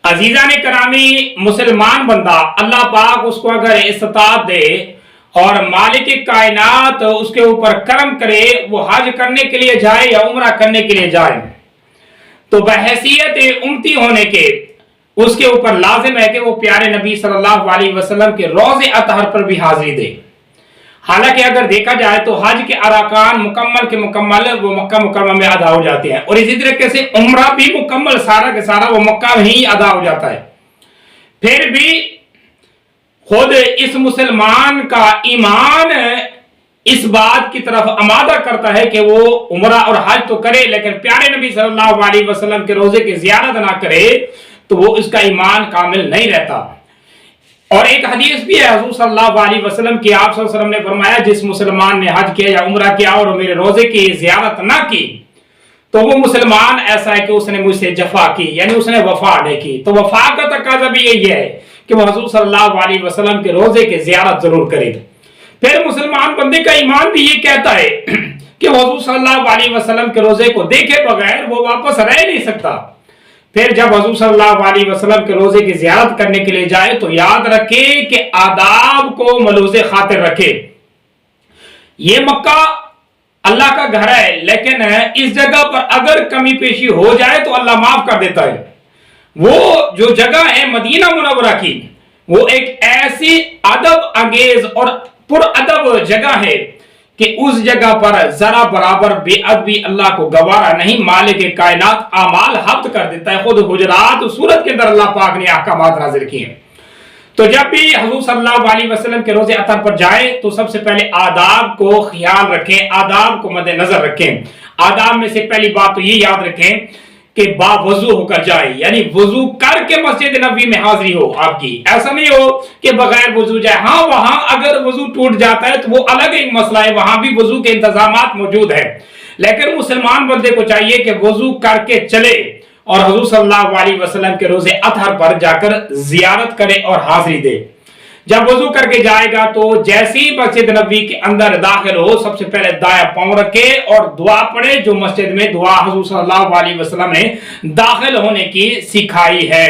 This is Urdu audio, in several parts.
عزیزان کرامی، مسلمان بندہ اللہ پاک اس کو اگر استطاعت دے اور مالک کائنات اس کے اوپر کرم کرے، وہ حج کرنے کے لیے جائے یا عمرہ کرنے کے لیے جائے، تو بحیثیت امتی ہونے کے اس کے اوپر لازم ہے کہ وہ پیارے نبی صلی اللہ علیہ وسلم کے روضہ اطہر پر بھی حاضری دے۔ حالانکہ اگر دیکھا جائے تو حج کے ارکان مکمل کے مکمل وہ مکہ مکرمہ میں ادا ہو جاتے ہیں، اور اسی طریقے سے عمرہ بھی مکمل سارا کے سارا وہ مکہ میں ہی ادا ہو جاتا ہے۔ پھر بھی خود اس مسلمان کا ایمان اس بات کی طرف آمادہ کرتا ہے کہ وہ عمرہ اور حج تو کرے، لیکن پیارے نبی صلی اللہ علیہ وسلم کے روضے کی زیارت نہ کرے تو وہ اس کا ایمان کامل نہیں رہتا۔ اور ایک حدیث بھی ہے حضور صلی اللہ علیہ وسلم کی، آپ صلی اللہ علیہ وسلم نے فرمایا جس مسلمان نے حج کیا یا عمرہ کیا اور میرے روزے کی زیارت نہ کی تو وہ مسلمان ایسا ہے کہ اس نے مجھ سے جفا کی، یعنی اس نے وفا نہیں کی۔ تو وفا کا تقاضا بھی یہی ہے کہ وہ حضور صلی اللہ علیہ وسلم کے روزے کی زیارت ضرور کرے۔ پھر مسلمان بندے کا ایمان بھی یہ کہتا ہے کہ وہ حضور صلی اللہ علیہ وسلم کے روزے کو دیکھے بغیر وہ واپس رہ نہیں سکتا۔ پھر جب حضور صلی اللہ علیہ وسلم کے روزے کی زیارت کرنے کے لیے جائے تو یاد رکھے کہ آداب کو ملوز خاطر رکھے۔ یہ مکہ اللہ کا گھر ہے، لیکن اس جگہ پر اگر کمی پیشی ہو جائے تو اللہ معاف کر دیتا ہے۔ وہ جو جگہ ہے مدینہ منورہ کی، وہ ایک ایسی ادب انگیز اور پر ادب جگہ ہے کہ اس جگہ پر ذرا برابر بے ادبی اللہ کو گوارا نہیں۔ مالک کائنات اعمال حفظ کر دیتا ہے۔ خود حجرات سورت کے اندر اللہ پاک نے احکامات نازل کیے ہیں۔ تو جب بھی حضور صلی اللہ علیہ وسلم کے روزے اطہر پر جائیں تو سب سے پہلے آداب کو خیال رکھیں، آداب کو مد نظر رکھیں۔ آداب میں سے پہلی بات تو یہ یاد رکھیں کہ باوضو ہو کر جائے، یعنی وضو کر کے مسجد نبوی میں حاضری ہو آپ کی۔ ایسا نہیں ہو کہ بغیر وضو جائے۔ ہاں وہاں اگر وضو ٹوٹ جاتا ہے تو وہ الگ ایک مسئلہ ہے، وہاں بھی وضو کے انتظامات موجود ہیں، لیکن مسلمان بندے کو چاہیے کہ وضو کر کے چلے اور حضور صلی اللہ علیہ وسلم کے روزے اطہر پر جا کر زیارت کرے اور حاضری دے۔ جب وضو کر کے جائے گا تو جیسی مسجد نبوی کے اندر داخل ہو سب سے پہلے دائیں پاؤں رکھے اور دعا پڑھے، جو مسجد میں دعا حضور صلی اللہ علیہ وسلم نے داخل ہونے کی سکھائی ہے۔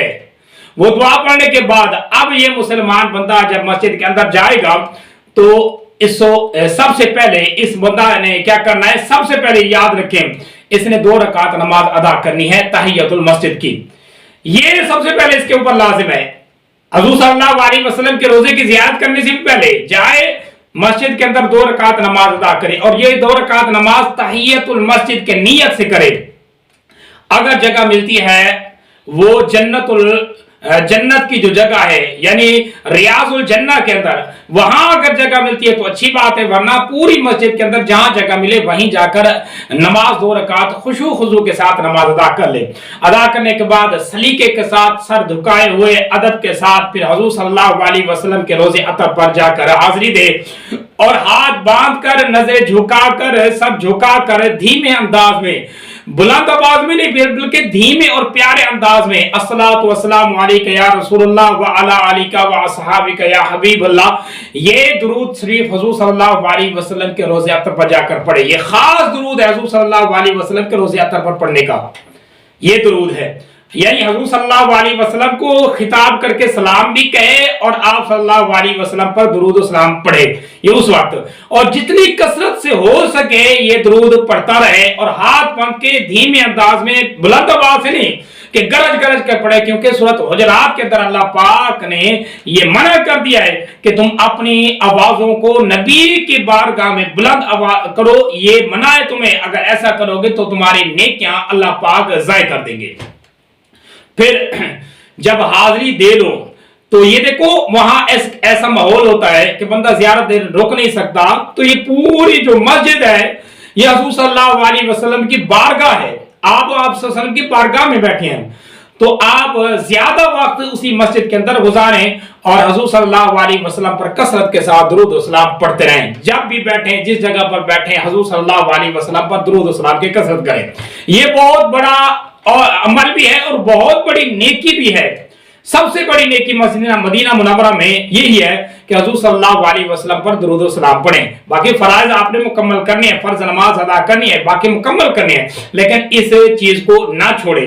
وہ دعا پڑھنے کے بعد اب یہ مسلمان بندہ جب مسجد کے اندر جائے گا تو سب سے پہلے اس بندہ نے کیا کرنا ہے؟ سب سے پہلے یاد رکھیں اس نے 2 رکعت نماز ادا کرنی ہے تحیۃ المسجد کی۔ یہ سب سے پہلے اس کے اوپر لازم ہے۔ حضور صلی اللہ علیہ وسلم کے روزے کی زیارت کرنے سے پہلے جائے مسجد کے اندر 2 رکعت نماز ادا کرے، اور یہ 2 رکعت نماز تحیۃ المسجد کے نیت سے کرے۔ اگر جگہ ملتی ہے وہ جنت کی جو جگہ ہے یعنی ریاض الجنہ کے اندر، وہاں اگر جگہ ملتی ہے تو اچھی بات ہے، ورنہ پوری مسجد کے اندر جہاں جگہ ملے وہیں جا کر نماز 2 رکعت خشوع خضوع کے ساتھ نماز ادا کر لے۔ ادا کرنے کے بعد سلیقے کے ساتھ سر جھکائے ہوئے ادب کے ساتھ پھر حضور صلی اللہ علیہ وسلم کے روزے اطہر پر جا کر حاضری دے، اور ہاتھ باندھ کر نظر جھکا کر سب جھکا کر دھیمے انداز میں، بلند آواز میں نہیں بلکہ دھیمے اور پیارے انداز میں الصلاۃ والسلام علیک یا رسول اللہ وعلی آلک واصحابک یا حبیب اللہ، یہ درود شریف حضور صلی اللہ علیہ وسلم کے روزے اطہر پر جا کر پڑھے۔ یہ خاص درود ہے حضور صلی اللہ علیہ وسلم کے روزے اطہر پر پڑھنے کا، یہ درود ہے، یعنی حضور صلی اللہ علیہ وسلم کو خطاب کر کے سلام بھی کہے اور آپ صلی اللہ علیہ وسلم پر درود و سلام پڑھے یہ اس وقت، اور جتنی کثرت سے ہو سکے یہ درود پڑھتا رہے، اور ہاتھ باندھ کے دھیمے انداز میں، بلند آواز سے نہیں کہ گرج گرج کر پڑھے، کیونکہ سورۃ حجرات کے اندر اللہ پاک نے یہ منع کر دیا ہے کہ تم اپنی آوازوں کو نبی کی بارگاہ میں بلند آواز کرو، یہ منع ہے تمہیں، اگر ایسا کرو گے تو تمہاری نیکیاں اللہ پاک ضائع کر دیں گے۔ پھر جب حاضری دے لو تو یہ دیکھو وہاں ایسا ماحول ہوتا ہے کہ بندہ زیارت دے رک نہیں سکتا، تو یہ پوری جو مسجد ہے یہ حضور صلی اللہ علیہ وسلم کی بارگاہ ہے، آپ صلی اللہ علیہ وسلم کی بارگاہ میں بیٹھے ہیں، تو آپ زیادہ وقت اسی مسجد کے اندر گزاریں اور حضور صلی اللہ علیہ وسلم پر کثرت کے ساتھ درود و سلام پڑھتے رہیں۔ جب بھی بیٹھیں، جس جگہ پر بیٹھیں، حضور صلی اللہ علیہ وسلم پر درود و سلام کی کثرت کریں۔ یہ بہت بڑا اور عمل بھی ہے اور بہت بڑی نیکی بھی ہے۔ سب سے بڑی نیکی مدینہ منورہ میں یہی ہے کہ حضور صلی اللہ علیہ وسلم پر درود و سلام پڑھیں۔ باقی فرائض آپ نے مکمل کرنی ہے، فرض نماز ادا کرنی ہے، باقی مکمل کرنی ہے، لیکن اس چیز کو نہ چھوڑیں۔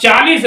40